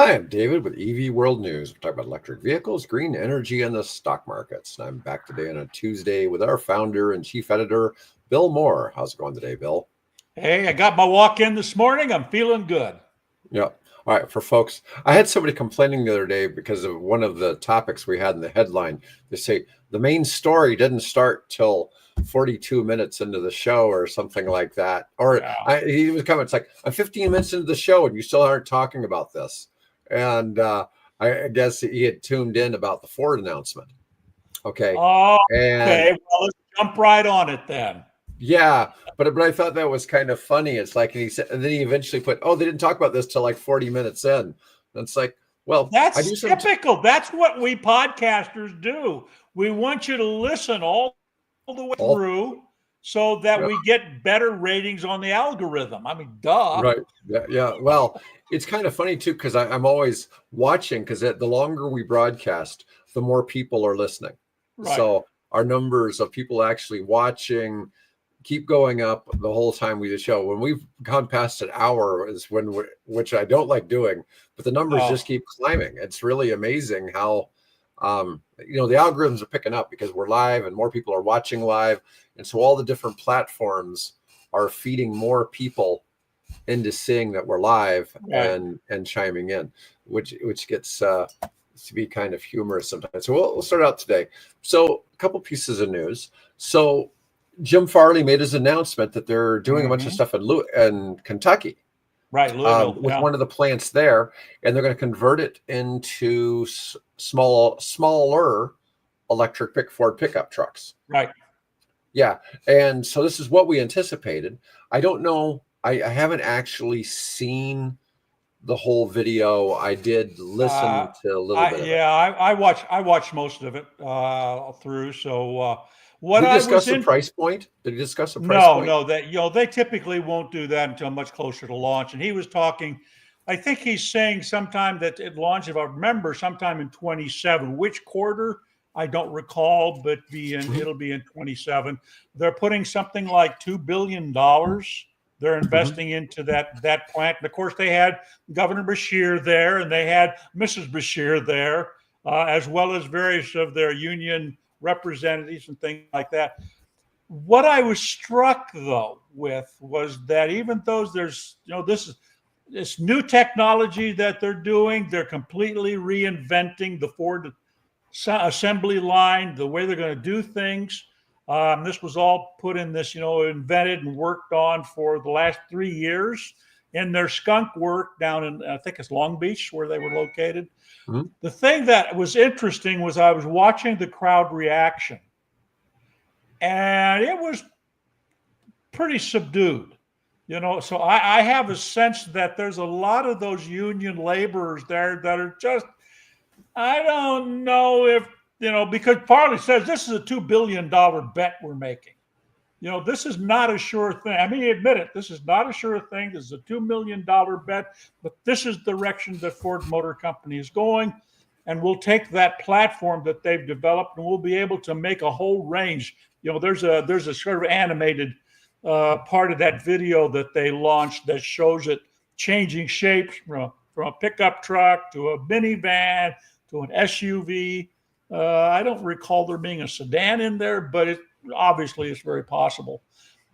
Hi, I'm David with EV World News. We're talking about electric vehicles, green energy, and the stock markets. And I'm back today on a Tuesday with our founder and chief editor, Bill Moore. How's it going today, Bill? Hey, I got my walk in this morning. I'm feeling good. Yeah. All right, for folks, I had somebody complaining the other day because of one of the topics we had in the headline. They say the main story didn't start till 42 minutes into the show or something like that. Or Yeah. he was coming, it's like, I'm 15 minutes into the show and you still aren't talking about this. And I guess he had tuned in about the Ford announcement. Okay. Oh, And okay. Well, let's jump right on it then. yeah, but I thought that was kind of funny. It's like, and he said, and then he eventually put, oh, they didn't talk about this till like 40 minutes in. And it's like, well, I do That's some. typical. That's what we podcasters do. We want you to listen all the way All through so that yeah, we get better ratings on the algorithm. I mean, duh. right. Yeah, yeah. Well, it's kind of funny too, because I'm always watching because the longer we broadcast, the more people are listening. Right. So our numbers of people actually watching keep going up the whole time we do the show. When we've gone past an hour is which I don't like doing, but the numbers Oh, just keep climbing. It's really amazing how, the algorithms are picking up because we're live and more people are watching live. And so all the different platforms are feeding more people into seeing that we're live right. and chiming in, which gets to be kind of humorous sometimes. So we'll start out today. So a couple pieces of news. So Jim Farley made his announcement that they're doing a bunch of stuff in Kentucky, Right. Louisville. with Yeah. one of the plants there, and they're going to convert it into smaller electric Ford pickup trucks. Right. Yeah, and so this is what we anticipated. I don't know. I haven't actually seen the whole video. I did listen to a little bit of it. I watched most of it through. So what Did he I was discuss the in price point? Did he discuss the price No, point? no, that they typically won't do that until much closer to launch. And he was talking, I think he's saying sometime that it launch, if I remember, sometime in 27. Which quarter? I don't recall, but Mhm, it'll be in 27. They're putting something like $2 billion. They're mhm. investing into that plant. And of course, they had Governor Bashir there, and they had Mrs. Bashir there, as well as various of their union representatives and things like that. What I was struck though with was that even though there's this new technology that they're doing, they're completely reinventing the Ford assembly line, the way they're going to do things. This was all put in this, invented and worked on for the last 3 years in their skunk work down in, I think it's Long Beach, where they were located. Mhm. The thing that was interesting was I was watching the crowd reaction, and it was pretty subdued. So I have a sense that there's a lot of those union laborers there that are just, I don't know if, because Farley says this is a $2 billion bet we're making. This is not a sure thing. I mean, admit it, this is not a sure thing. This is a $2 million bet, but this is the direction that Ford Motor Company is going. And we'll take that platform that they've developed and we'll be able to make a whole range. There's a sort of animated part of that video that they launched that shows it changing shapes from a pickup truck to a minivan to an SUV. I don't recall there being a sedan in there, but it obviously is very possible.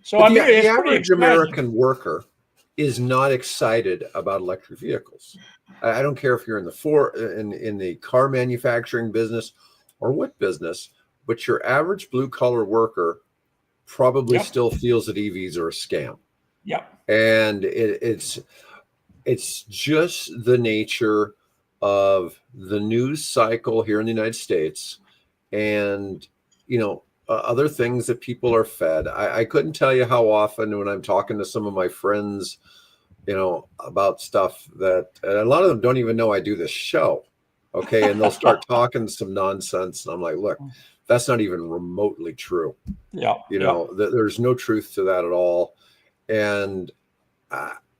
So But I mean, the it's pretty average exciting. American worker is not excited about electric vehicles. I don't care if you're in the car manufacturing business or what business, but your average blue collar worker probably Yep, still feels that EVs are a scam. yep, And it's just the nature of the news cycle here in the United States, and other things that people are fed. I couldn't tell you how often when I'm talking to some of my friends, about stuff that, and a lot of them don't even know I do this show. Okay, and they'll start talking some nonsense, and I'm like, look, that's not even remotely true. yep, yep. There's no truth to that at all. And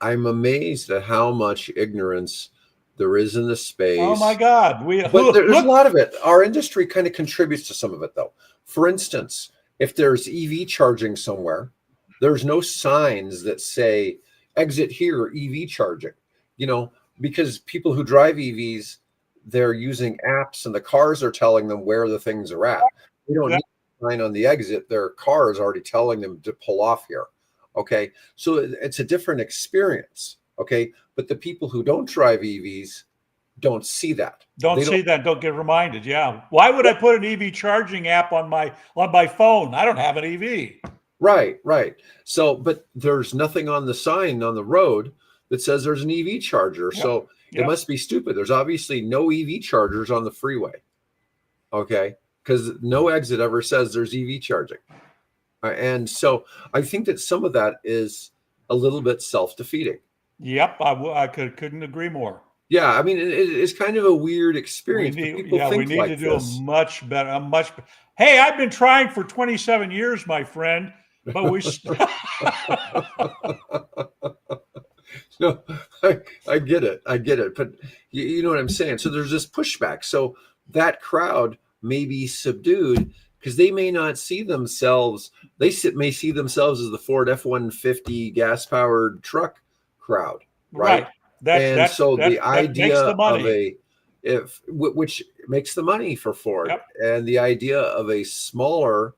I'm amazed at how much ignorance there is in the Oh my space. God, we But there's a look. lot of it. Our industry kind of contributes to some of it, though. For instance, if there's EV charging somewhere, there's no signs that say exit here, EV charging. You know, because people who drive EVs, they're using apps and the cars are telling them where the things are at. They don't need a sign on the exit. Their car is already telling them to pull off here. Okay. So it's a different experience. Okay. But the people who don't drive EVs don't see that. Don't see that. Don't get reminded. Yeah. Why would I put an EV charging app on my phone? I don't have an EV. Right, right. So, but there's nothing on the sign on the road that says there's an EV charger. Yep. So it must be stupid. There's obviously no EV chargers on the freeway. Okay. Because no exit ever says there's EV charging. And so I think that some of that is a little bit self-defeating. Yep. I couldn't agree more. Yeah. I mean, it's kind of a weird experience. We need to do a much better, Hey, I've been trying for 27 years, my friend, but we. No, I get it. But you know what I'm saying? So there's this pushback. So that crowd may be subdued because they may not see themselves. May see themselves as the Ford F-150 gas-powered truck crowd, right? So the idea of which makes the money for Ford, and the idea of a smaller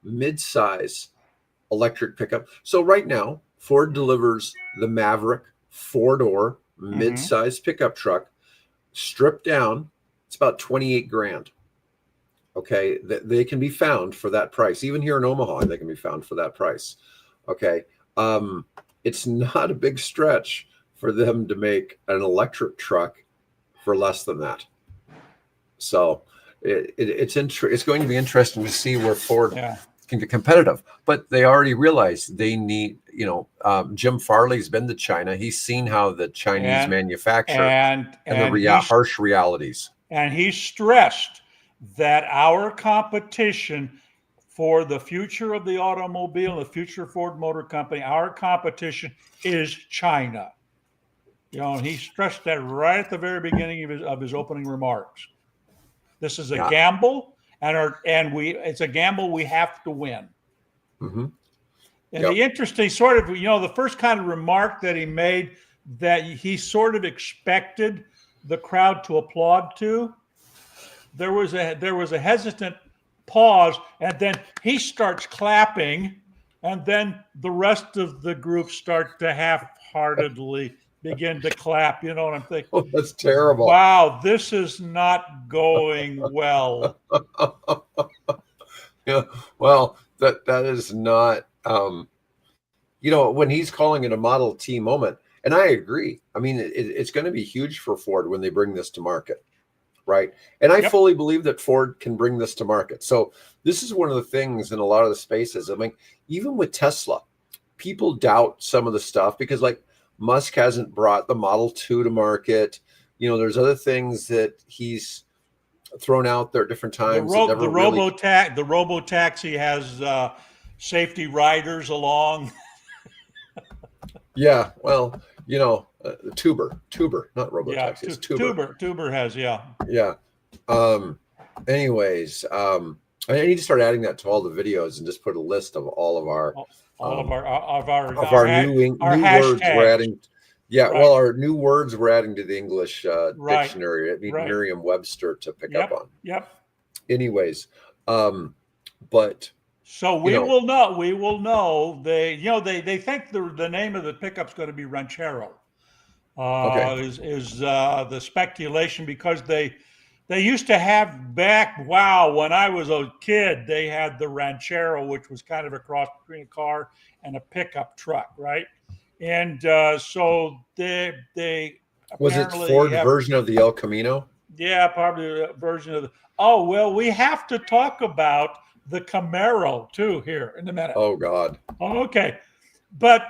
mid-size electric pickup. So right now, Ford delivers the Maverick 4-door mid-size pickup truck, stripped down. It's about 28 grand. Okay, they can be found for that price. Even here in Omaha, they can be found for that price. Okay, it's not a big stretch for them to make an electric truck for less than that. So it's going to be interesting to see where Ford can get competitive. But they already realize they need, Jim Farley's been to China. He's seen how the Chinese manufacture and the harsh realities. And he stressed that our competition for the future of the automobile, the future Ford Motor Company, our competition is China. And he stressed that right at the very beginning of his opening remarks. This is a gamble, it's a gamble we have to win. Mm-hmm. And the interesting sort of, the first kind of remark that he made that he sort of expected the crowd to applaud to, there was a hesitant pause, and then he starts clapping, and then the rest of the group start to half-heartedly begin to clap. You know what I'm thinking? Oh, that's terrible. Wow, this is not going well. Yeah, well, that is not, when he's calling it a Model T moment, and I agree. I mean, it's going to be huge for Ford when they bring this to market, right? And I fully believe that Ford can bring this to market. So this is one of the things in a lot of the spaces. I mean, even with Tesla, people doubt some of the stuff because, like, Musk hasn't brought the Model 2 to market. There's other things that he's thrown out there at different times. The robo-taxi has safety riders along. Yeah, well, Tuber, not robo-taxi. It's Tuber. Tuber has, Yeah. Anyways, I need to start adding that to all the videos and just put a list of all of our new words we're adding. Yeah, well, our new words we're adding to the English dictionary. I need Merriam-Webster to pick up on. Yep. Anyways, but so we will know. We will know. They think the name of the pickup's going to be Ranchero. Is the speculation because they used to have when I was a kid, they had the Ranchero, which was kind of a cross between a car and a pickup truck, right? And so they was it Ford version of the El Camino? Yeah, probably a version of we have to talk about the Camaro too here in a minute. Oh God. Okay. But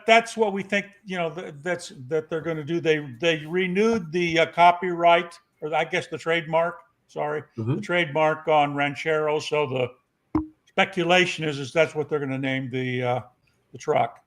that's what we think, that they're going to do. They renewed the copyright, or I guess the trademark, the trademark on Ranchero. So the speculation is that's what they're going to name the truck.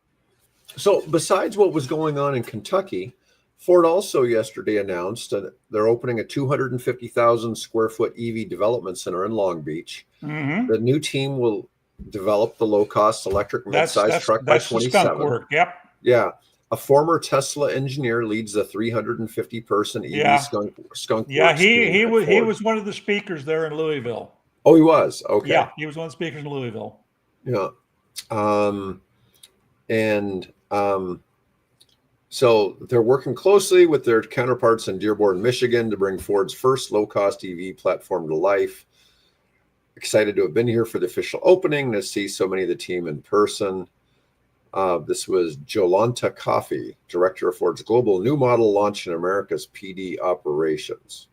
So besides what was going on in Kentucky, Ford also yesterday announced that they're opening a 250,000 square foot EV development center in Long Beach. Mm-hmm. The new team will develop the low-cost electric mid-size truck by 27. Yep. Yeah. A former Tesla engineer leads the 350-person EV Yeah. skunk Yeah. works He team he at was he Ford. was one of the speakers there in Louisville. Oh, he was. Okay. Yeah, he was one of the speakers in Louisville. Yeah. Um, and So they're working closely with their counterparts in Dearborn, Michigan to bring Ford's first low-cost EV platform to life. Excited to have been here for the official opening, to see so many of the team in person. This was Jolanta Coffey, director of Ford's global new model launch in America's PD operations.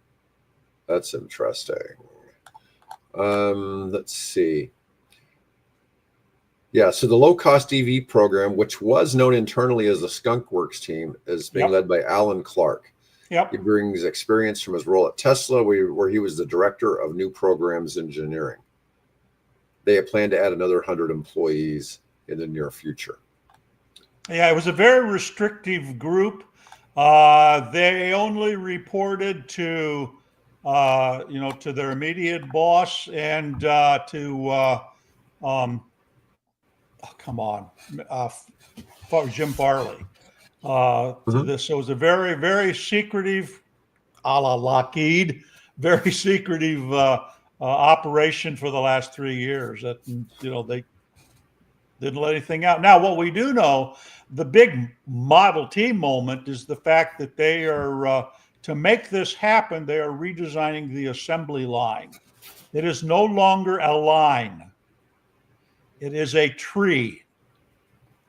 That's interesting. Let's see. Yeah, so the low-cost EV program, which was known internally as the Skunk Works team, is being led Yep. by Alan Clark. He Yep. brings experience from his role at Tesla, where he was the director of new programs engineering. They have planned to add another 100 employees in the near future. Yeah, it was a very restrictive group. They only reported to, to their immediate boss and come on, Jim Farley. To Mhm. this, so it was a very, very secretive, a la Lockheed, very secretive operation for the last 3 years. That they didn't let anything out. Now, what we do know, the big Model T moment is the fact that they are, to make this happen, they are redesigning the assembly line. It is no longer a line, it is a tree,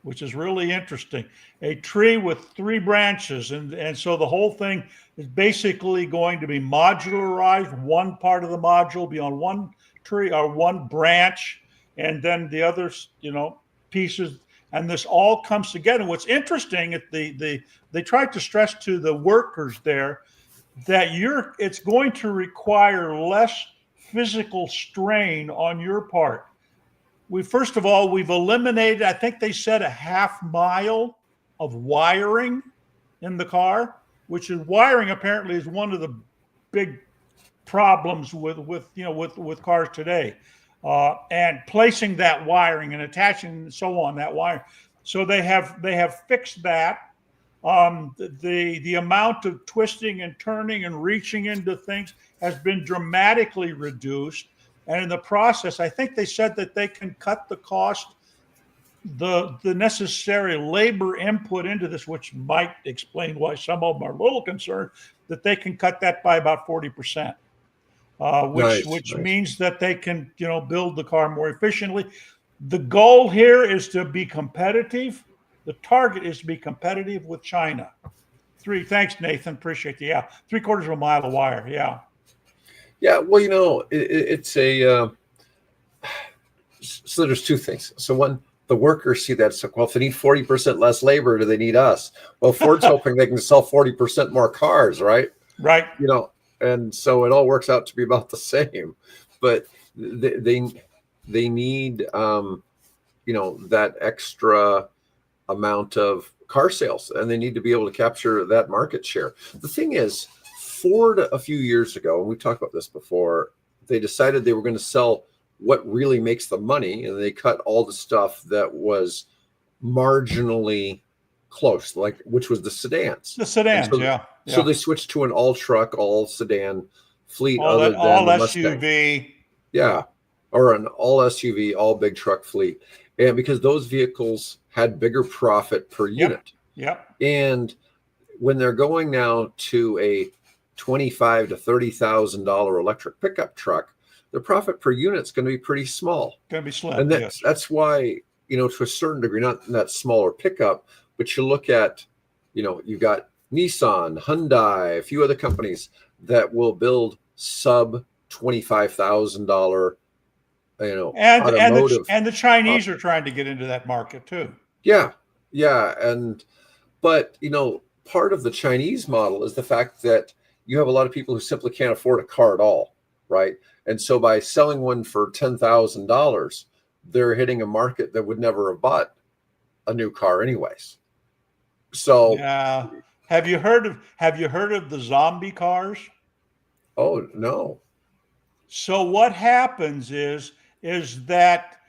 which is really interesting. A tree with 3 branches. And so the whole thing is basically going to be modularized. One part of the module be on one tree or one branch, and then the other, pieces. And this all comes together. What's interesting, they tried to stress to the workers there that it's going to require less physical strain on your part. First of all, we've eliminated, I think they said, a half mile of wiring in the car, which is wiring apparently is one of the big problems with cars today, and placing that wiring and attaching and so on that wire. So they have fixed that. The amount of twisting and turning and reaching into things has been dramatically reduced. And in the process, I think they said that they can cut the cost, the necessary labor input into this, which might explain why some of them are a little concerned, that they can cut that by about 40%, Nice, which nice. means that they can build the car more efficiently. The goal here is to be competitive. The target is to be competitive with China. Thanks, Nathan. Appreciate you. Yeah, 3/4 of a mile of wire. Yeah. Yeah, well, it's a so there's two things. So one, the workers see that. So, well, if they need 40% less labor, do they need us? Well, Ford's hoping they can sell 40% more cars, right? Right. And so it all works out to be about the same. But they need that extra amount of car sales, and they need to be able to capture that market share. The thing is, Ford a few years ago, and we've talked about this before, they decided they were going to sell what really makes the money, and they cut all the stuff that was marginally close, which was the sedans. The sedans, So yeah. they switched to an all truck, all sedan fleet, All other that, all than the Mustang. SUV. Yeah, or an all SUV, all big truck fleet, and because those vehicles had bigger profit per unit. Yep. And when they're going now to a $25,000 to $30,000 electric pickup truck, the profit per unit is going to be pretty small. Going to be slim. And that's why, to a certain degree, not in that smaller pickup, but you look at, you've got Nissan, Hyundai, a few other companies that will build sub $25,000, automotive. And the Chinese are trying to get into that market too. Yeah. But part of the Chinese model is the fact that you have a lot of people who simply can't afford a car at all, right? And so by selling one for $10,000, they're hitting a market that would never have bought a new car anyways. So yeah. Have you heard of the zombie cars? Oh, no. So what happens is that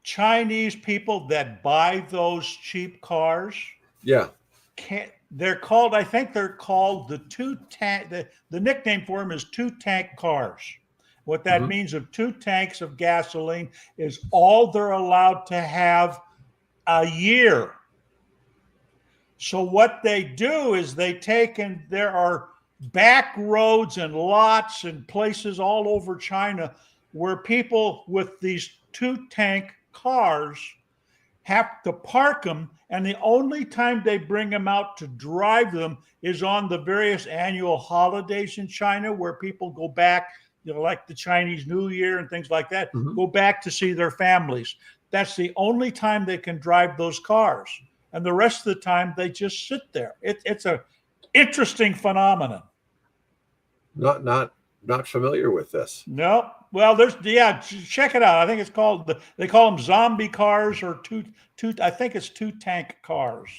Chinese people that buy those cheap cars, Yeah. they're called, I think they're called the two tank, the nickname for them is two tank cars. What that Mhm. means of two tanks of gasoline is all they're allowed to have a year. So what they do is they take, and there are back roads and lots and places all over China where people with these two tank cars have to park them, and the only time they bring them out to drive them is on the various annual holidays in China, where people go back, like the Chinese New Year and things like that, Mhm. go back to see their families. That's the only time they can drive those cars, and the rest of the time they just sit there. It's a interesting phenomenon. Not familiar with this. No, well, check it out. I think it's called they call them zombie cars or two. I think it's two tank cars.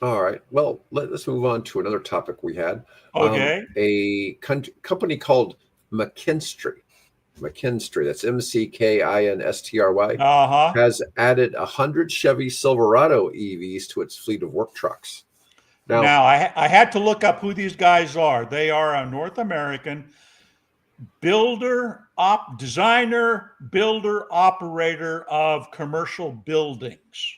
All right. Well, let's move on to another topic we had. Okay. A company called McKinstry. McKinstry, that's McKinstry, Uh-huh. has added 100 Chevy Silverado EVs to its fleet of work trucks. Now, Now, I had to look up who these guys are. They are a North American designer, builder, operator of commercial buildings.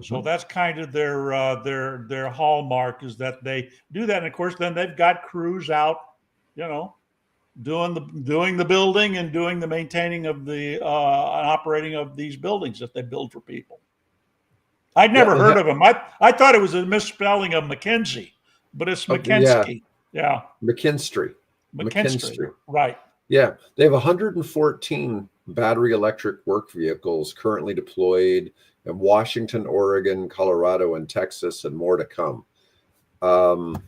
So mhm, that's kind of their hallmark, is that they do that. And of course, then they've got crews out, you know, doing the building and doing the maintaining of the operating of these buildings that they build for people. I'd yeah, never heard of them. I thought it was a misspelling of McKinsey, but it's yeah, McKinsey. Yeah, McKinstry. McKinstry. McKinstry. Right. Yeah, they have 114 battery electric work vehicles currently deployed in Washington, Oregon, Colorado, and Texas, and more to come. Um,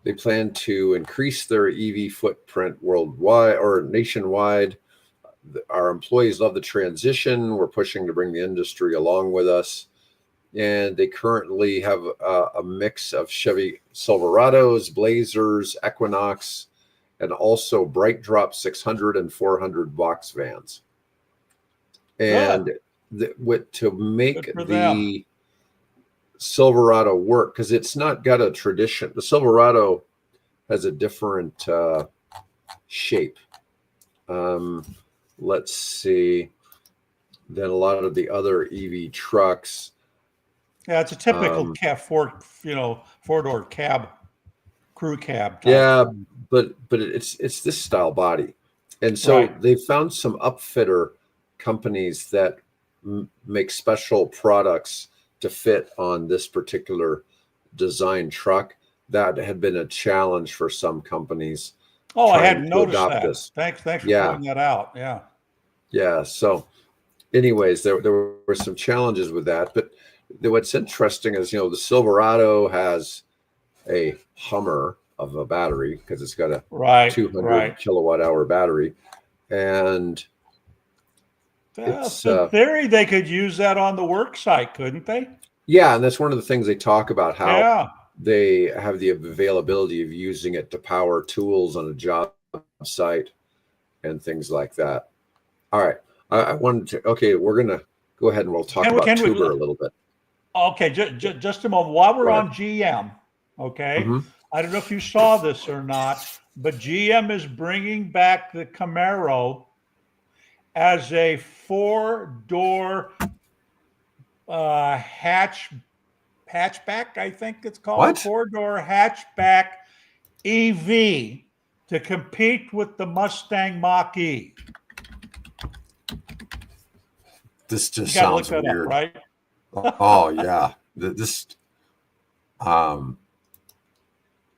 they plan to increase their EV footprint worldwide or nationwide. Our employees love the transition. We're pushing to bring the industry along with us. And they currently have a mix of Chevy Silverados, Blazers, Equinox, and also Bright Drop 600 and 400 box vans. Good. And to make Good for them. the Silverado work, because it's not got a tradition. The Silverado has a different shape. Let's see. Than a lot of the other EV trucks. Yeah, it's a typical Um, four-door cab, crew cab type yeah, thing. but it's this style body, and so Right. they found some upfitter companies that make special products to fit on this particular design truck. That had been a challenge for some companies Oh, I trying hadn't to noticed adopt that. this. Thanks for Yeah, pointing that out. Yeah. yeah. So, anyways, there were some challenges with that, but what's interesting is the Silverado has a Hummer of a battery because it's got a Right. 200 Right. kilowatt hour battery, and Well, it's in theory, they could use that on the work site, couldn't they? yeah, and that's one of the things they talk about, how Yeah. they have the availability of using it to power tools on a job site and things like that. All right, I wanted to. Okay, we're gonna go ahead and we'll talk about Can we? Tuber a little bit. Okay, just a moment. While Go we're ahead. on GM, okay, Hmm. I don't know if you saw this or not, but GM is bringing back the Camaro as a four-door hatchback. I think it's called What? four-door hatchback EV to compete with the Mustang Mach-E. This You just got to look sounds that up, weird. right? Oh yeah, this um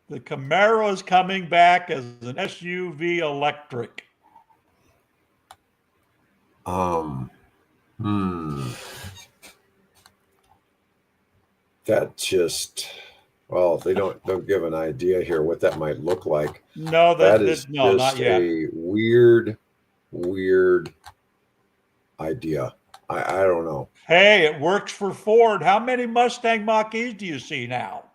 The Camaro is coming back as an SUV electric. um hmm. That just, well, they don't give an idea here what that might look like. No, That is no, not just yet. a weird idea. I don't know. Hey, it works for Ford. How many Mustang Mach-E's do you see now?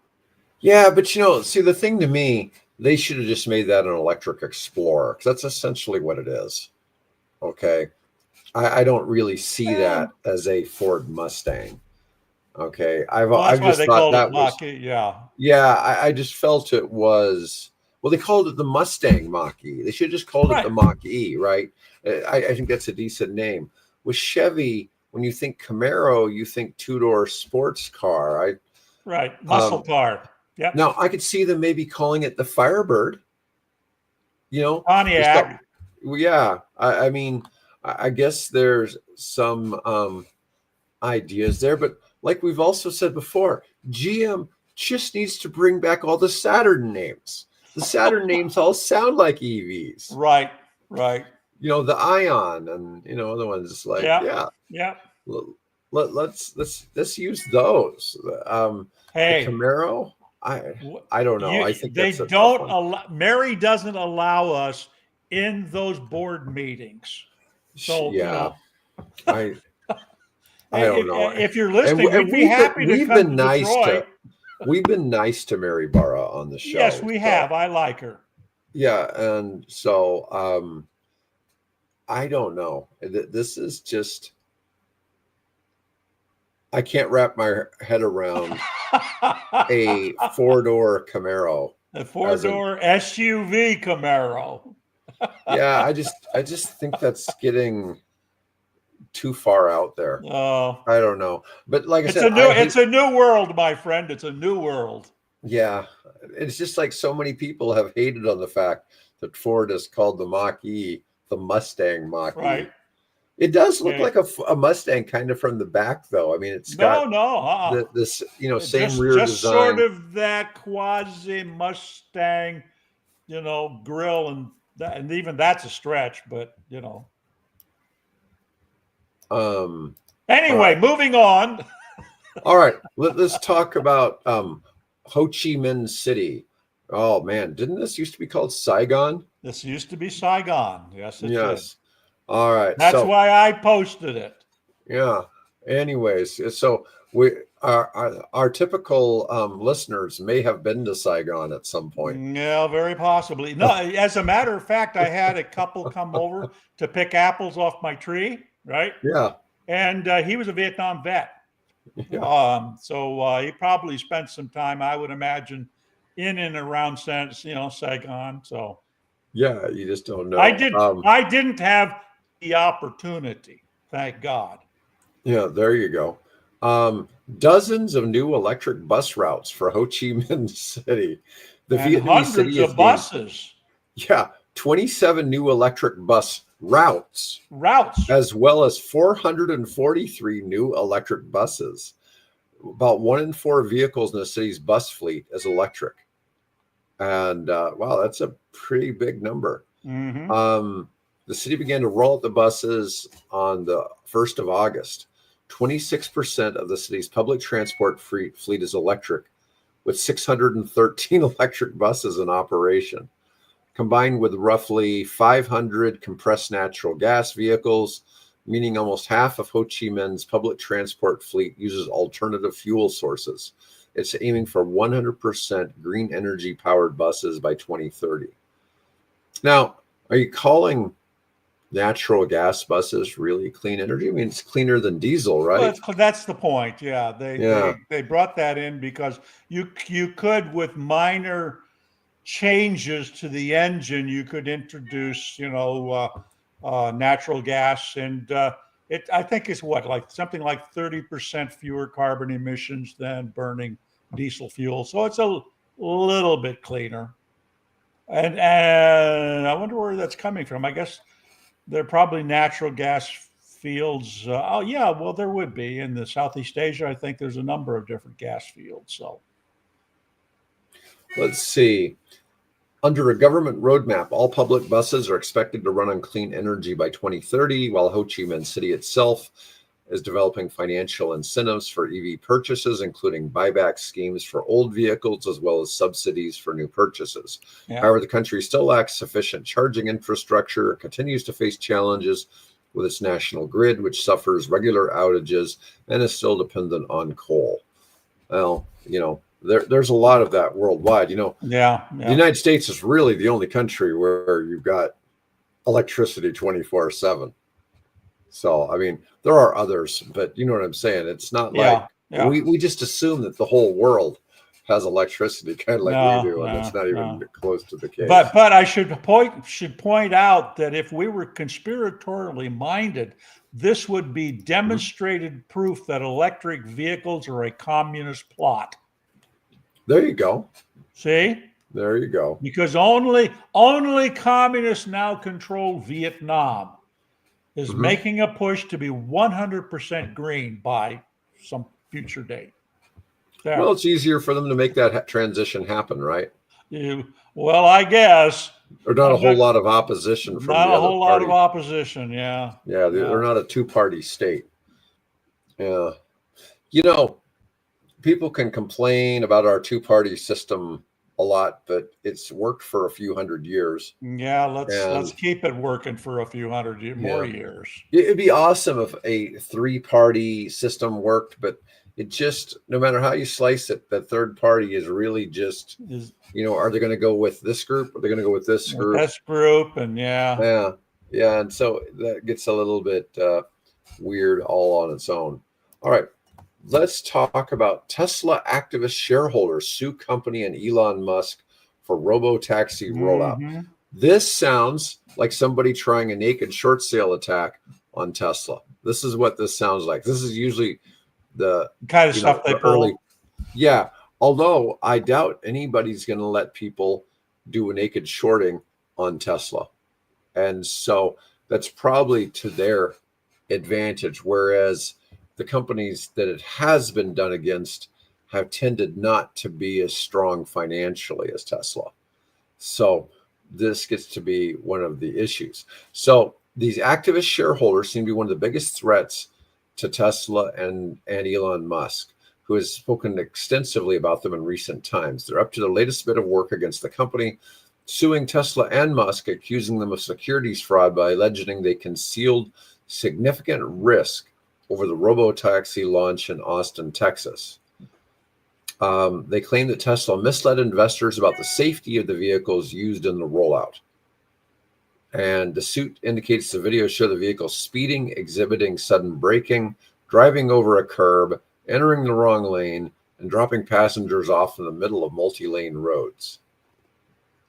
Yeah, but see, the thing to me, they should have just made that an electric Explorer, because that's essentially what it is. Okay. I don't really see that Well, as a Ford Mustang. Okay, Well, that's I've why just they thought called it that was, Mach-E. Yeah. yeah, I just felt it was, well, they called it the Mustang Mach-E. They should have just called it the Right. Mach-E, right? I think that's a decent name. With Chevy, when you think Camaro, you think two-door sports car. Right. Muscle Um, car. Yep. Now I could see them maybe calling it the Firebird, you know, just Pontiac. the, well, yeah. I mean, I guess there's some ideas there, but like we've also said before, GM just needs to bring back all the Saturn names. The Saturn names all sound like EVs. Right. Right. You know, the Ion and other ones like, Yep. yeah, Yep. let's use those. The Hey, Camaro, I I don't know. I think they that's a tough don't one. allow, Mary doesn't allow us in those board meetings. So, Yeah, I I hey, don't know. if you're listening, And we'd be happy to we've come been to nice Detroit. to Mary Barra on the Yes, show. we So have. I like her. yeah, and so I don't know. This is just, I can't wrap my head around a four-door Camaro The as an, four-door SUV Camaro. yeah, I just think that's getting too far out there. Oh, I don't know. But like I it's said, a new it's a new world, my friend. It's a new world. yeah, it's just like so many people have hated on the fact that Ford has called the Mach-E the Mustang Right. Mach-E. It does look Okay. like a Mustang kind of from the back, though. I mean, it's No, got no. this, same Just rear sort design. of that quasi Mustang, grill, and even that's a stretch, but Um, all Anyway, right, moving on. all right. Let's talk about Ho Chi Minh City. Oh man, didn't this used to be called Saigon? This used to be Saigon. Yes, it did. Yes. All right. That's So why I posted it. yeah. Anyways, so we our typical listeners may have been to Saigon at some point. Yeah, very possibly. No, as a matter of fact, I had a couple come over to pick apples off my tree, right? Yeah. And he was a Vietnam vet. Yeah. So he probably spent some time, I would imagine, in and around Saigon. So Yeah. You just don't I know. did I didn't have the opportunity, thank God. Yeah. There you go. Dozens of new electric bus routes for Ho Chi Minh City. The And Vietnamese hundreds city has of gained, buses, yeah, 27 new electric bus routes, routes. as well as 443 new electric buses. About 1 in 4 vehicles in the city's bus fleet is electric. And wow, that's a pretty big number. Hmm. The city began to roll out the buses on the 1st of August. 26% of the city's public transport fleet is electric, with 613 electric buses in operation, combined with roughly 500 compressed natural gas vehicles, meaning almost half of Ho Chi Minh's public transport fleet uses alternative fuel sources. It's aiming for 100% green energy powered buses by 2030. Now, are you calling natural gas buses really clean energy? I mean, it's cleaner than diesel, Well, right? that's the point. Yeah, they Yeah. they they brought that in because you could, with minor changes to the engine, you could introduce natural gas, and it I think is what, like something like 30% fewer carbon emissions than burning diesel fuel. So it's a little bit cleaner. And I wonder where that's coming from. I guess they're probably natural gas fields. Oh yeah, well there would be in the Southeast Asia. I think there's a number of different gas fields. So Let's see. Under a government roadmap, all public buses are expected to run on clean energy by 2030, while Ho Chi Minh City itself is developing financial incentives for EV purchases, including buyback schemes for old vehicles, as well as subsidies for new purchases. yeah, However, the country still lacks sufficient charging infrastructure, continues to face challenges with its national grid, which suffers regular outages and is still dependent on coal. Well, there's a lot of that worldwide. yeah, The United States is really the only country where you've got electricity 24/7. So, I mean, there are others, but you know what I'm saying? It's not like yeah. Yeah. We just assume that the whole world has electricity, kind of like we No, do, and no, that's not even no. close to the case. But I should point out that if we were conspiratorially minded, this would be demonstrated proof that electric vehicles are a communist plot. There you go. See? There you go. Because only communists now control Vietnam is Hmm. making a push to be 100% green by some future date. There. Well, it's easier for them to make that transition happen, right? Well, I guess Or not a I'm whole not lot of opposition from not the a other whole lot of party. opposition. Yeah. Yeah, Yeah. they're not a two-party state. Yeah. You know, people can complain about our two-party system a lot, but it's worked for a few hundred years. Yeah, let's And keep it working for a few hundred more yeah, years. it'd be awesome if a three-party system worked, but it just, no matter how you slice it, the third party is really just, Is are they going to go with this group? Are they going to go with this with group? this group and yeah. Yeah. Yeah. And so that gets a little bit weird all on its own. All right. Let's talk about Tesla activist shareholders sue company and Elon Musk for robo-taxi rollout. Mm-hmm. This sounds like somebody trying a naked short sale attack on Tesla. This is what this sounds like. This is usually the kind of stuff they pull. early. Yeah. Although I doubt anybody's going to let people do a naked shorting on Tesla. And so that's probably to their advantage. Whereas the companies that it has been done against have tended not to be as strong financially as Tesla. So this gets to be one of the issues. So these activist shareholders seem to be one of the biggest threats to Tesla and Elon Musk, who has spoken extensively about them in recent times. They're up to the latest bit of work against the company, suing Tesla and Musk, accusing them of securities fraud by alleging they concealed significant risk over the robo-taxi launch in Austin, Texas. They claim that Tesla misled investors about the safety of the vehicles used in the rollout. And the suit indicates the videos show the vehicle speeding, exhibiting sudden braking, driving over a curb, entering the wrong lane, and dropping passengers off in the middle of multi-lane roads.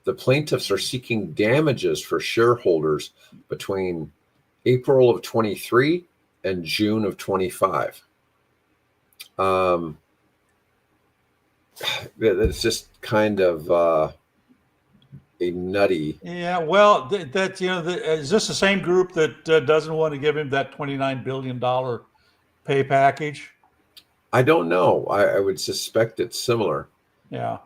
The plaintiffs are seeking damages for shareholders between April of 23 and June of 25. It's just kind of a nutty. Yeah, well, is this the same group that doesn't want to give him that $29 billion pay package? I don't know. I would suspect it's similar. Yeah.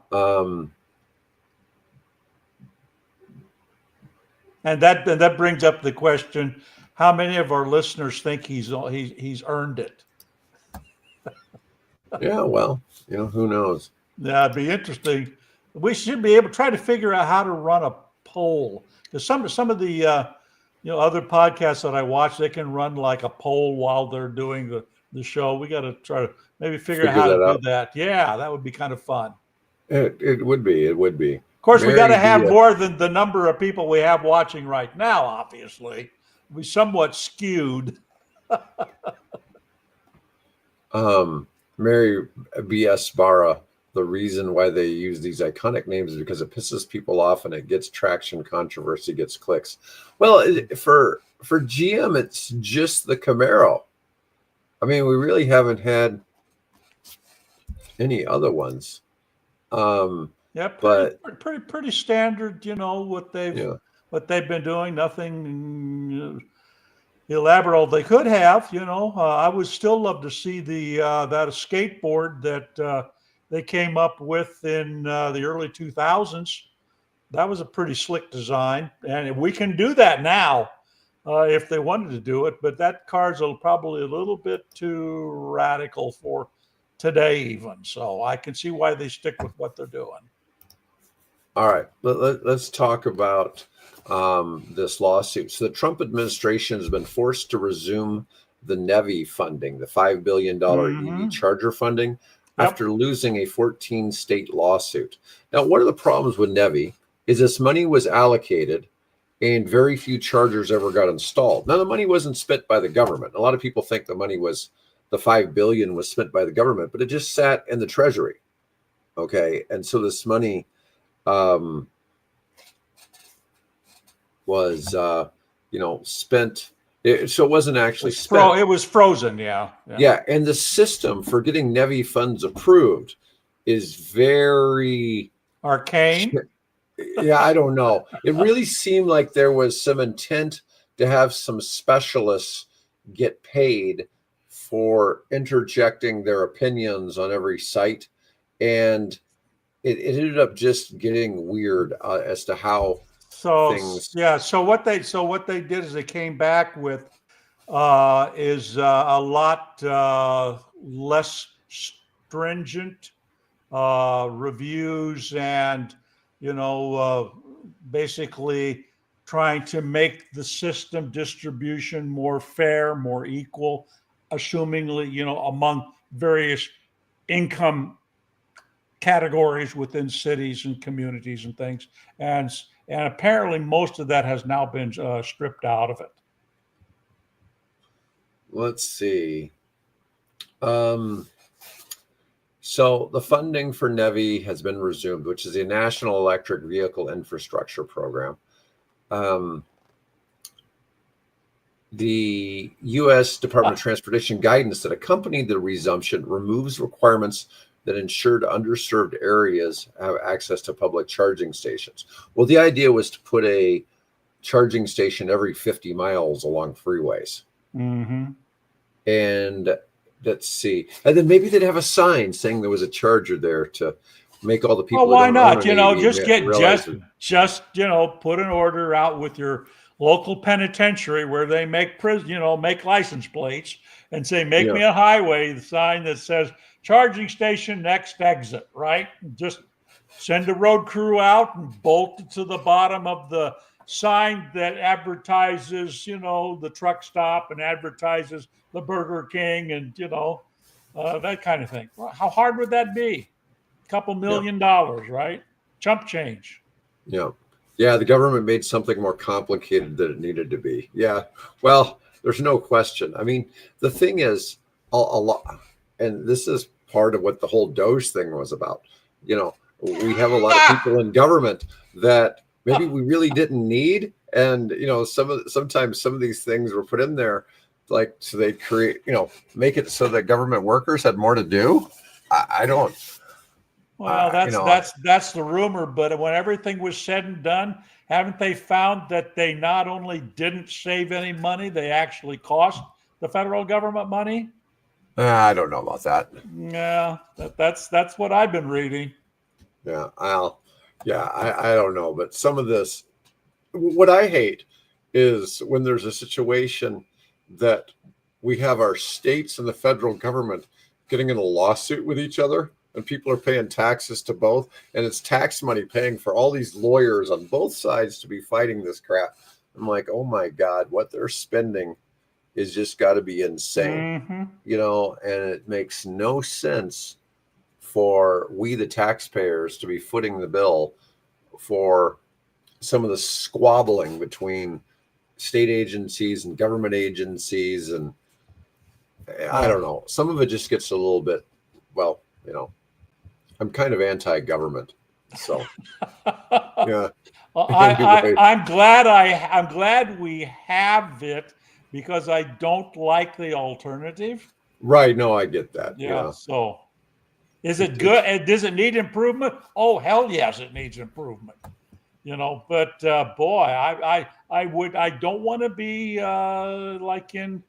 And that brings up the question: how many of our listeners think he's earned it? Yeah, well, who knows? Yeah, it'd be interesting. We should be able to try to figure out how to run a poll, because some of the other podcasts that I watch, they can run like a poll while they're doing the show. We got to try to maybe figure out how to do that. Yeah, that would be kind of fun. It would be. It would be. Of course, we got to have more than the number of people we have watching right now. Obviously, we somewhat skewed. Mary B.S. Barra, the reason why they use these iconic names is because it pisses people off and it gets traction, controversy, gets clicks. Well, for GM, it's just the Camaro. I mean, we really haven't had any other ones. Yeah, pretty standard. What they've been doing. Nothing elaborate. They could have. I would still love to see that skateboard that they came up with in the early 2000s. That was a pretty slick design, and we can do that now if they wanted to do it. But that car's probably a little bit too radical for today, even. So I can see why they stick with what they're doing. All right, let's talk about this lawsuit. So the Trump administration has been forced to resume the NEVI funding, the $5 billion EV charger funding, after losing a 14-state lawsuit. Now, one of the problems with NEVI is this money was allocated and very few chargers ever got installed. Now, the money wasn't spent by the government. A lot of people think the money was the $5 billion was spent by the government, but it just sat in the treasury. Okay. And so this money was, spent. So it wasn't actually spent. It was frozen. Yeah. Yeah. And the system for getting NEVI funds approved is very arcane. Yeah, I don't know. It really seemed like there was some intent to have some specialists get paid for interjecting their opinions on every site. And it ended up just getting weird as to how things. Yeah. So what they did is they came back with is a lot less stringent reviews, and basically trying to make the system distribution more fair, more equal, assumingly among various income categories within cities and communities and things, and apparently most of that has now been stripped out of it. Let's see. So the funding for NEVI has been resumed, which is a National Electric Vehicle Infrastructure Program. The U.S. Department of Transportation guidance that accompanied the resumption removes requirements that ensured underserved areas have access to public charging stations. Well, the idea was to put a charging station every 50 miles along freeways. Mm-hmm. And let's see. And then maybe they'd have a sign saying there was a charger there to make all the people. Well, why not? Just put an order out with your local penitentiary where they make make license plates and say, make me a highway sign that says charging station next exit, right? Just send a road crew out and bolt it to the bottom of the sign that advertises, the truck stop and advertises the Burger King and, that kind of thing. Well, how hard would that be? A couple $1 million, right? Chump change. Yeah. Yeah. The government made something more complicated than it needed to be. Yeah. Well, there's no question. I mean, the thing is a lot, and this is part of what the whole Doge thing was about. We have a lot of people in government that maybe we really didn't need. And, sometimes some of these things were put in there, like, so they create, make it so that government workers had more to do. I don't. Well, that's the rumor. But when everything was said and done, haven't they found that they not only didn't save any money, they actually cost the federal government money? I don't know about that. Yeah, that's what I've been reading. Yeah, I don't know. But some of this, what I hate is when there's a situation that we have our states and the federal government getting in a lawsuit with each other, and people are paying taxes to both, and it's tax money paying for all these lawyers on both sides to be fighting this crap. I'm like, oh my God, what they're spending is just got to be insane, and it makes no sense for we, the taxpayers, to be footing the bill for some of the squabbling between state agencies and government agencies. And I don't know, some of it just gets a little bit, I'm kind of anti-government. So, yeah. Well, I'm glad we have it, because I don't like the alternative. Right. No, I get that. Yeah. So is it good? Does it need improvement? Oh, hell yes, it needs improvement. But boy, I don't want to be like in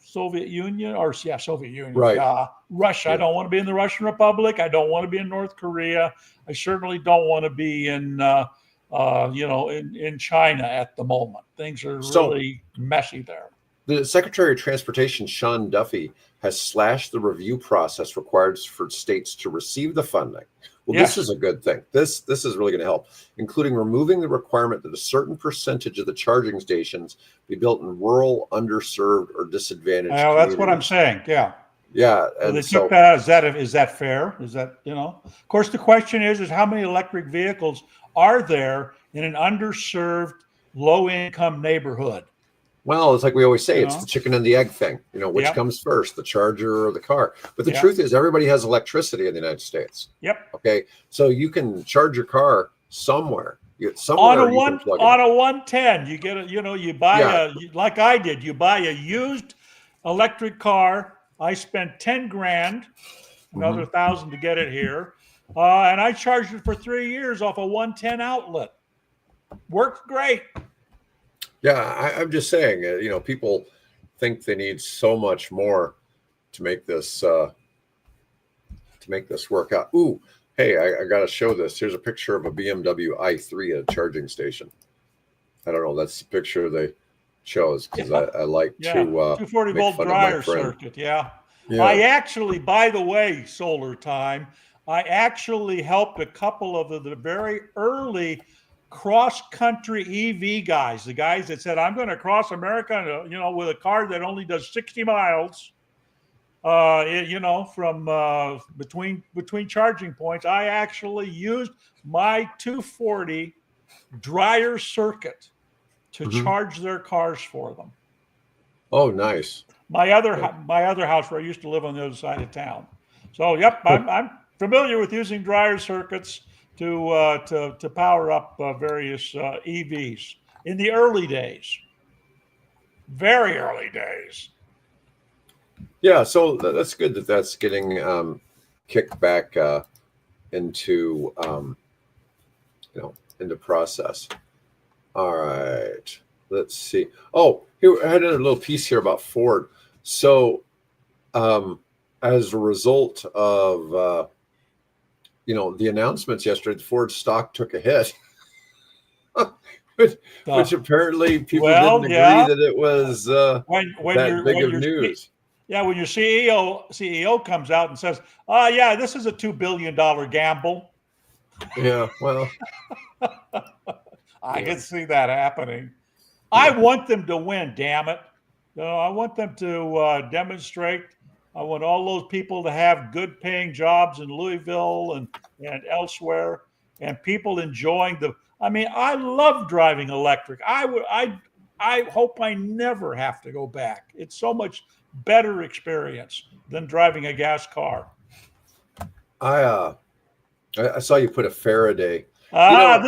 Soviet Union Soviet Union. Right. Russia. Yeah. I don't want to be in the Russian Republic. I don't want to be in North Korea. I certainly don't want to be in in China at the moment. Things are really messy there. The Secretary of Transportation, Sean Duffy, has slashed the review process required for states to receive the funding. Well, yes. This is a good thing. This is really going to help, including removing the requirement that a certain percentage of the charging stations be built in rural, underserved, or disadvantaged communities. That's what I'm saying. Yeah. Yeah. And they took that out. Is that fair? Is that, of course, the question is how many electric vehicles are there in an underserved, low-income neighborhood? Well, it's like we always say, You it's the know? chicken and the egg thing. Which Yep. comes first, the charger or the car? But the Yep. truth is, everybody has electricity in the United States. Yep. Okay, so you can charge your car somewhere. On a Somewhere you can one plug it in. on a 110, you get a, you buy Yeah. like I did, you buy a used electric car. I spent 10 grand, another Mhm. 1,000 to get it here. And I charged it for 3 years off a 110 outlet. Worked great. Yeah, I'm just saying, people think they need so much more to make this work out. Ooh, hey, I got to show this. Here's a picture of a BMW i3 at a charging station. I don't know. That's the picture they chose because Yeah. I like Yeah. to 240 make volt fun of my dryer friend. circuit. Yeah. Yeah. I actually, by the way, solar time, I actually helped a couple of the very early cross country EV guys, the guys that said, I'm going to cross America, with a car that only does 60 miles, from between charging points. I actually used my 240 dryer circuit to Mhm. charge their cars for them. Oh, nice. My other Yeah. my other house where I used to live on the other side of town. So, yep, I'm familiar with using dryer circuits to power up various EVs in the early days, very early days. Yeah, so that's good that that's getting kicked back into into process. All right, let's see. Oh, here I had a little piece here about Ford. So, um, as a result of the announcements yesterday, the Ford stock took a hit, which, Uh, which apparently people didn't well, agree yeah, that it was when that you're big when of you're news. yeah when your CEO comes out and says, yeah, this is a $2 billion gamble. Yeah, well, I yeah, can see that happening. I yeah. want them to win, damn it. I want them to demonstrate. I want all those people to have good paying jobs in Louisville and elsewhere, and people enjoying the. I mean, I love driving electric. I hope I never have to go back. It's so much better experience than driving a gas car. I I saw you put a Faraday. You Ah, know,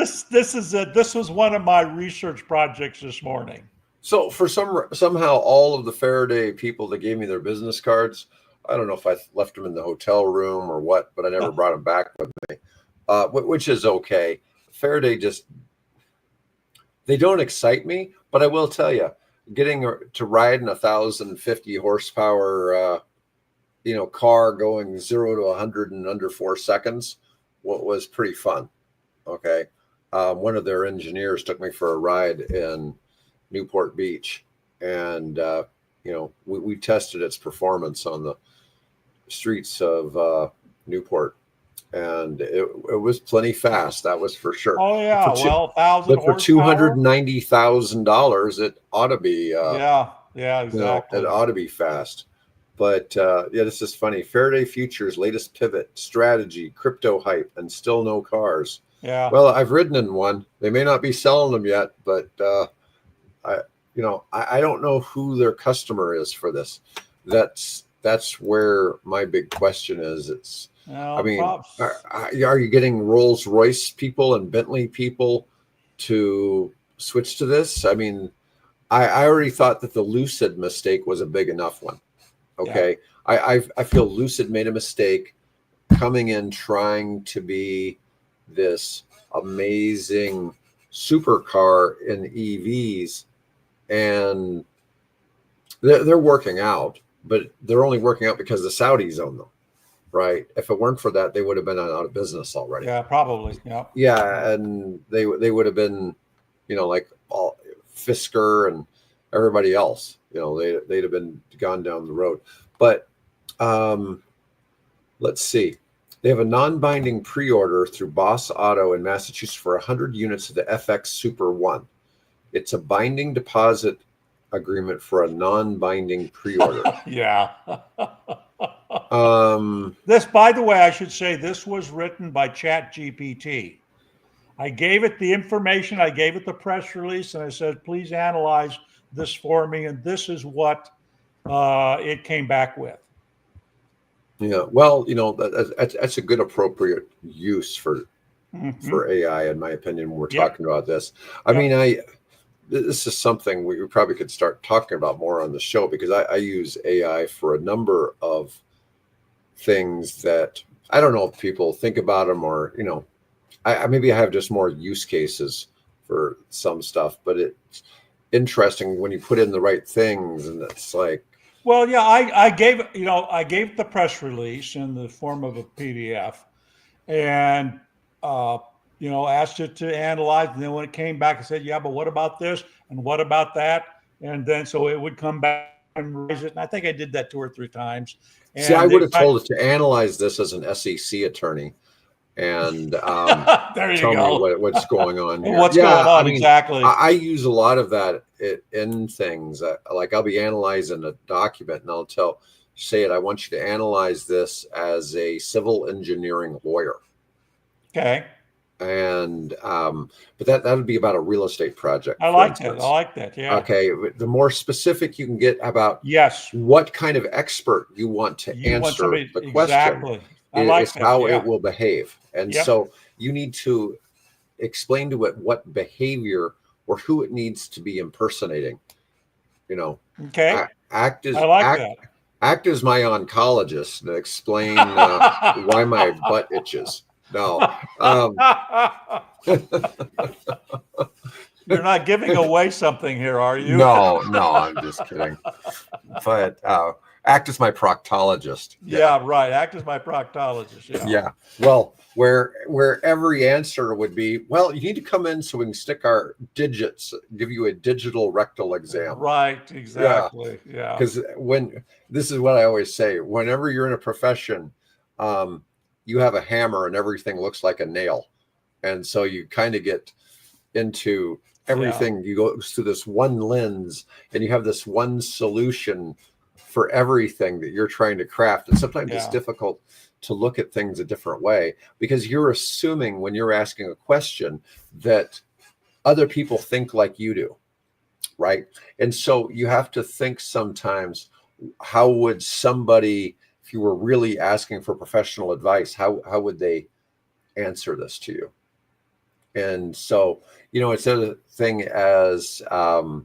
this was one of my research projects this morning. so for somehow all of the Faraday people that gave me their business cards, I don't know if I left them in the hotel room or what, but I never brought them back with me, which is okay. Faraday just they don't excite me, but I will tell you, getting to ride in 1,050 horsepower, car going 0 to 100 in under 4 seconds, what was pretty fun. Okay. One of their engineers took me for a ride in Newport Beach, and we tested its performance on the streets of Newport, and it was plenty fast. That was for sure. Oh But yeah, for two, well, 1,000 but for two horsepower. hundred ninety thousand dollars, it ought to be Yeah, yeah, it exactly. ought to be fast. But yeah, this is funny. Faraday Future's latest pivot, strategy, crypto hype, and still no cars. Yeah. Well, I've ridden in one. They may not be selling them yet, but I, I don't know who their customer is for this. That's where my big question is. I Well, mean, props. are you getting Rolls Royce people and Bentley people to switch to this? I mean, I already thought that the Lucid mistake was a big enough one. Yeah. Okay, I feel Lucid made a mistake coming in trying to be this amazing supercar in EVs, and they're working out, but they're only working out because the Saudis own them, right? If it weren't for that, they would have been out of business already. Yeah, probably. Yeah. Yeah, and they would have been, like all Fisker and everybody else. They'd have been gone down the road. But let's see. They have a non-binding pre-order through Boss Auto in Massachusetts for 100 units of the FX Super One. It's a binding deposit agreement for a non-binding pre-order. Yeah. um, This, by the way, I should say this was written by ChatGPT. I gave it the information, I gave it the press release, and I said, please analyze this for me, and this is what it came back with. Yeah, well, that's a good appropriate use for AI, in my opinion, when we're Yep. talking about this. Yep. This is something we probably could start talking about more on the show, because I use AI for a number of things that I don't know if people think about them, or maybe I have just more use cases for some stuff, but it's interesting when you put in the right things, and it's like, Well, yeah, I gave the press release in the form of a PDF, and asked it to analyze. And then when it came back, I said, "Yeah, but what about this? And what about that?" And then so it would come back and raise it. And I think I did that 2 or 3 times. see, I And would they have told it to analyze this as an SEC attorney and there you tell me go. what's going on here. What's going Yeah, I on mean, exactly? I use a lot of that in things. Like I'll be analyzing a document, and I'll say it, I want you to analyze this as a civil engineering lawyer. Okay. And but that would be about a real estate project, I for like that. I instance. like that. Yeah. Okay, the more specific you can get about Yes. what kind of expert you want to You want answer somebody the question exactly. I like is that. how it Yeah. will behave. And Yep. so you need to explain to it what behavior or who it needs to be impersonating. Okay. Act I as like act that. act as my oncologist and explain why my butt itches. No. You're not giving away something here, are you? No, I'm just kidding. But act as my proctologist. Yeah, right. Act as my proctologist. Yeah. Yeah. Well, where every answer would be, well, you need to come in so we can stick our digits, give you a digital rectal exam. Right. Yeah. Exactly. Yeah. Because this is what I always say, whenever you're in a profession, you have a hammer and everything looks like a nail. And so you kind of get into everything. You go through this one lens, and you have this one solution for everything that you're trying to craft. And sometimes it's difficult to look at things a different way, because you're assuming when you're asking a question that other people think like you do. Right. And so you have to think sometimes, how would somebody, if you were really asking for professional advice, how would they answer this to you? And so, it's a thing as a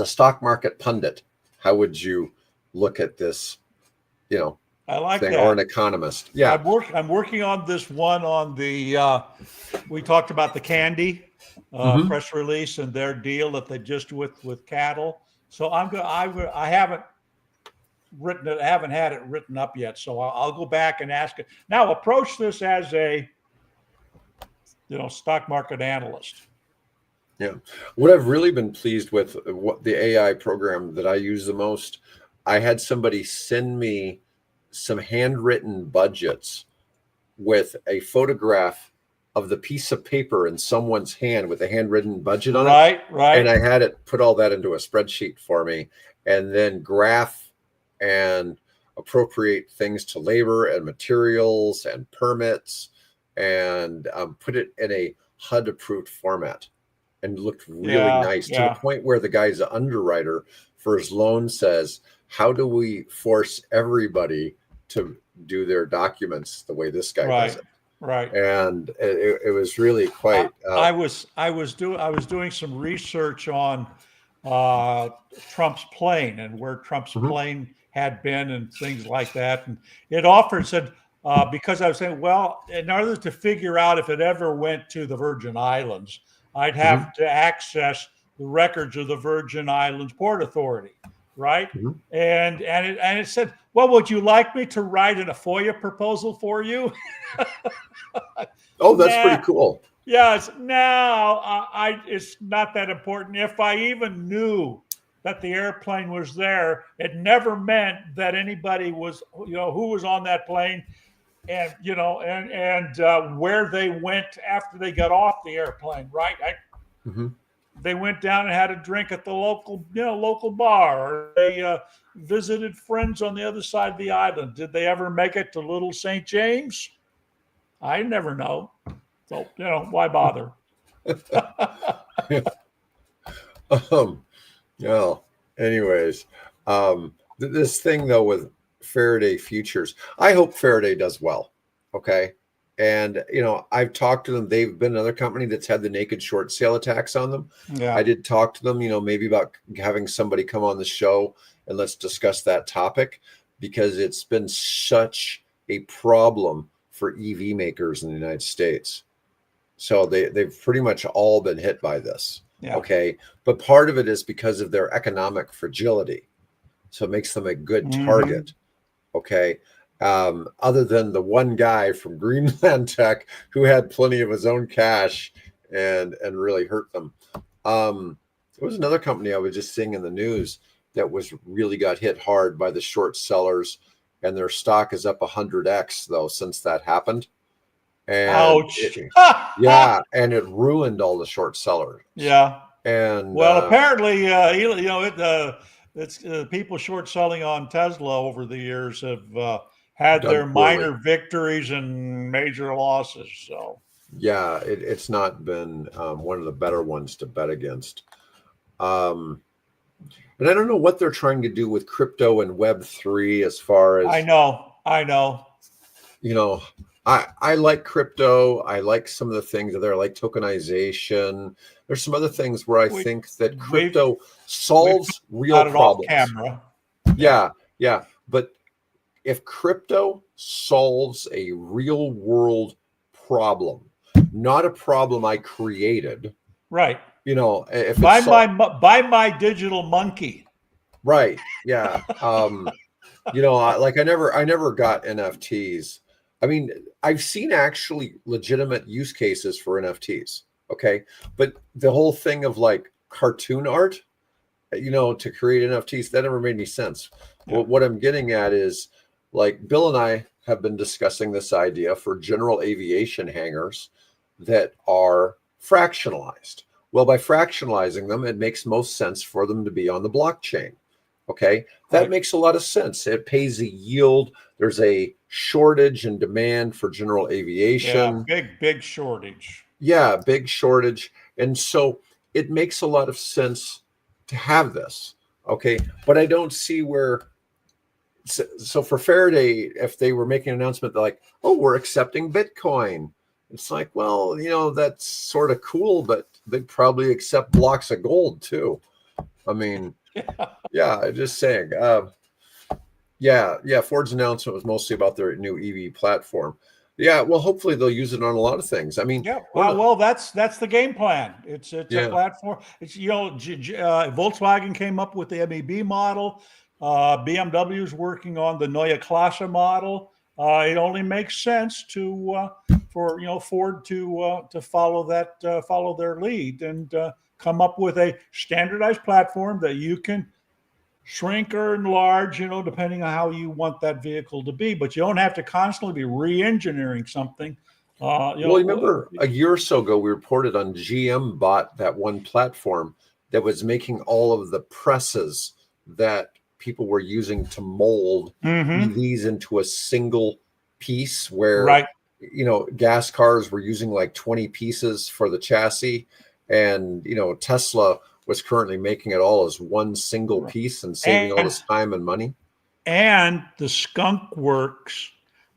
stock market pundit, how would you look at this, I like thing, that. or an economist? Yeah. I'm working on this one on the we talked about the candy press release and their deal that they just with cattle. So I haven't written it. I haven't had it written up yet. So I'll go back and ask it. Now approach this as a stock market analyst. Yeah. What I've really been pleased with, what the AI program that I use the most, I had somebody send me some handwritten budgets with a photograph of the piece of paper in someone's hand with a handwritten budget on it. Right. And I had it put all that into a spreadsheet for me, and then graph and appropriate things to labor and materials and permits, and put it in a HUD approved format, and looked really nice, to the point where the guy's an underwriter for his loan says, how do we force everybody to do their documents the way this guy does it? Right. And it was really quite. I was doing some research on Trump's plane and where Trump's plane had been and things like that, and it said because I was saying, well, in order to figure out if it ever went to the Virgin Islands, I'd have to access the records of the Virgin Islands Port Authority, right? And it said, well, would you like me to write in a FOIA proposal for you? Oh, that's pretty cool. Yes. Now, it's not that important. If I even knew that the airplane was there, it never meant that anybody was, who was on that plane, and where they went after they got off the airplane. Right. They went down and had a drink at the local bar, or they visited friends on the other side of the island. Did they ever make it to Little St. James? I never know. So, why bother? Well, anyways, this thing though with Faraday futures, I hope Faraday does well. Okay. And I've talked to them. They've been another company that's had the naked short sale attacks on them. I Yeah. did talk to them, maybe about having somebody come on the show and let's discuss that topic because it's been such a problem for EV makers in the United States. So they've pretty much all been hit by this. Yeah. Okay. But part of it is because of their economic fragility. So it makes them a good Hmm. target. Okay. Other than the one guy from Greenland Tech who had plenty of his own cash and really hurt them. There was another company I was just seeing in the news that was really got hit hard by the short sellers, and their stock is up 100x though since that happened. And Ouch. yeah, and it ruined all the short sellers. Yeah. And Well, apparently, it's people short selling on Tesla over the years have had done their poorly. minor victories and major losses. So, Yeah, it's not been one of the better ones to bet against. Um, and I don't know what they're trying to do with crypto and Web3 as far I as, know, I know. you know, I like crypto. I like some of the things that are like tokenization. There's some other things where I We think that we've crypto we've solves real got it off problems. camera. Yeah, Yeah, yeah. But if crypto solves a real world problem, not a problem I created, right. if it's Buy my digital monkey. right, yeah. I never got NFTs. I mean, I've seen actually legitimate use cases for NFTs. Okay, but the whole thing of like cartoon art, to create NFTs, that never made any sense. Yeah, What I'm getting at is like Bill and I have been discussing this idea for general aviation hangars that are fractionalized. Well, by fractionalizing them, it makes most sense for them to be on the blockchain. Okay, that right. makes a lot of sense. It pays a yield. There's a shortage and demand for general Yeah, aviation. big shortage. Yeah, big shortage. And so it makes a lot of sense to have this. Okay. But I don't see where. So for Faraday, if they were making an announcement, they're like, oh, we're accepting Bitcoin. It's like, well, that's sort of cool, but they'd probably accept blocks of gold too. I mean, Yeah, yeah, just saying. Yeah. Ford's announcement was mostly about their new EV platform. Yeah, well, hopefully they'll use it on a lot of things. I mean, yeah. one of the, Well, that's the game plan. It's a yeah, platform. It's Volkswagen came up with the MEB model. BMW is working on the Neue Klasse model. It only makes sense for Ford to follow their lead and come up with a standardized platform that you can shrink or enlarge, depending on how you want that vehicle to be. But you don't have to constantly be re-engineering something. Uh, you well, you know, remember a year or so ago, we reported on GM bought that one platform that was making all of the presses that people were using to mold mm-hmm, EVs into a single piece where, right. gas cars were using like 20 pieces for the chassis. And, Tesla was currently making it all as one single piece and saving all And this time and money. the skunk works.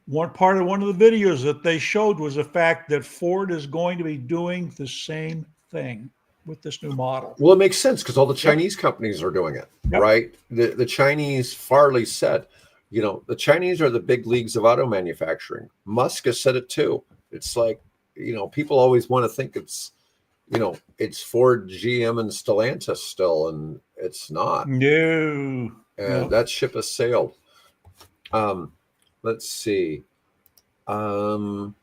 One of the videos that they showed was the fact that Ford is going to be doing the same thing with this new model. Well, it makes sense because all the Yep. Chinese companies are doing it, Yep. right? The Chinese, Farley said, the Chinese are the big leagues of auto manufacturing. Musk has said it too. It's like, people always want to think it's Ford, GM, and Stellantis still, and it's not. No. And No. that ship has sailed. Um, let's see. Um,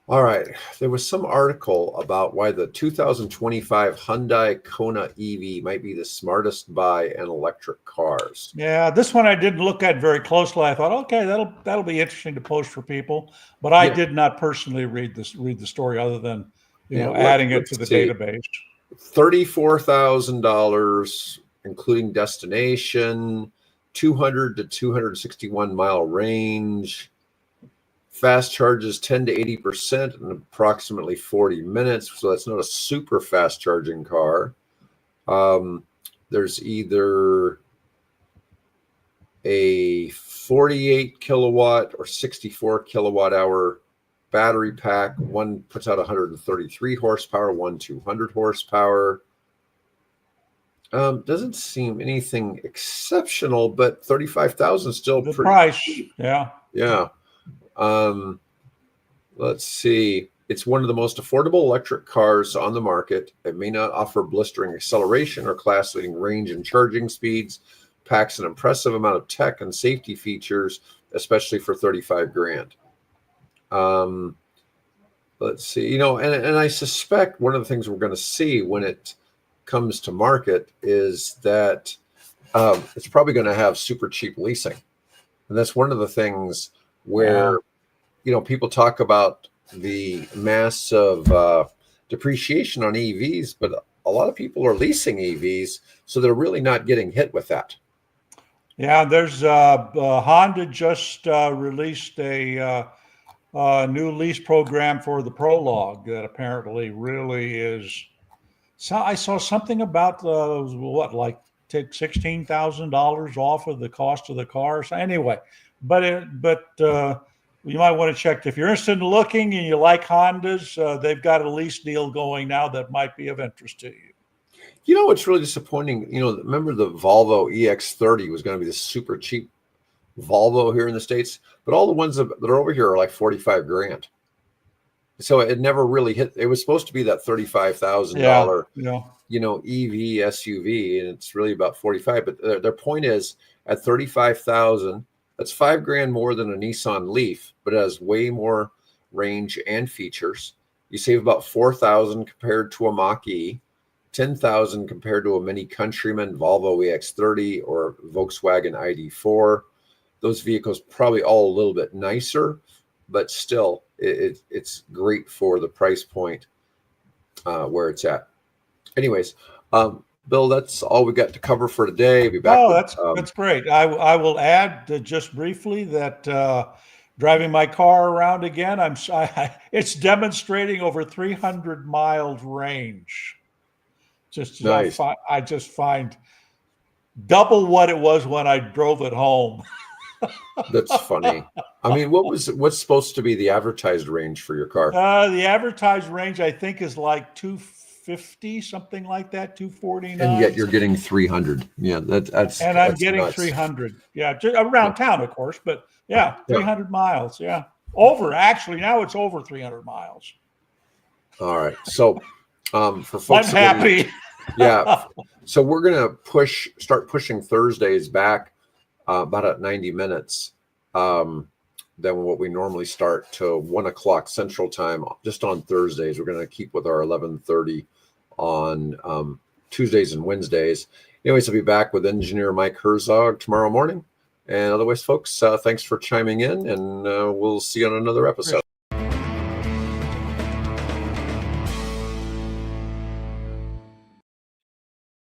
All right. There was some article about why the 2025 Hyundai Kona EV might be the smartest buy in electric cars. Yeah, this one I didn't look at very closely. I thought, okay, that'll be interesting to post for people, but I Yeah, did not personally read the story other than yeah. adding it to Let's the see. database. $34,000, including destination, 200 to 261-mile range. Fast charges 10 to 80% in approximately 40 minutes. So that's not a super fast charging car. There's either a 48 kilowatt or 64 kilowatt hour battery pack. One puts out 133 horsepower, one 200 horsepower. Doesn't seem anything exceptional, but 35,000 is still The pretty price, cheap. yeah. Yeah. Let's see. It's one of the most affordable electric cars on the market. It may not offer blistering acceleration or class-leading range and charging speeds. Packs an impressive amount of tech and safety features, especially for 35 grand. Let's see. And I suspect one of the things we're going to see when it comes to market is that it's probably going to have super cheap leasing. And that's one of the things where, people talk about the massive depreciation on EVs, but a lot of people are leasing EVs, so they're really not getting hit with that. Yeah, there's Honda just released a new lease program for the Prologue that apparently really is. So I saw something about like take $16,000 off of the cost of the car. So anyway, but you might want to check if you're interested in looking and you like Hondas. They've got a lease deal going now that might be of interest to you. What's really disappointing? Remember the Volvo EX30 was going to be this super cheap Volvo here in the States, but all the ones that are over here are like 45 grand. So it never really hit. It was supposed to be that $35,000, EV SUV, and it's really about 45. But their point is at 35,000, that's 5 grand more than a Nissan Leaf, but it has way more range and features. You save about 4,000 compared to a Mach-E, 10,000 compared to a Mini Countryman, Volvo EX30, or Volkswagen ID4. Those vehicles probably all a little bit nicer, but still, it's great for the price point where it's at. Anyways, Bill, that's all we got to cover for today. Be back. That's great. I will add just briefly that driving my car around again, it's demonstrating over 300 miles range. Just nice. I just find double what it was when I drove it home. That's funny. I mean, what's supposed to be the advertised range for your car? The advertised range, I think, is like 250, something like that, 249. And yet you're getting 300. Yeah, that's. And I'm getting nuts. 300. Yeah, just around town, of course, but 300 miles. Yeah, actually now it's over 300 miles. All right, so for folks, I'm happy. So we're gonna start pushing Thursdays back about at 90 minutes than what we normally start to 1 o'clock Central Time. Just on Thursdays, we're going to keep with our 11:30 on Tuesdays and Wednesdays. Anyways, I'll be back with engineer Mike Herzog tomorrow morning. And otherwise, folks, thanks for chiming in, and we'll see you on another episode.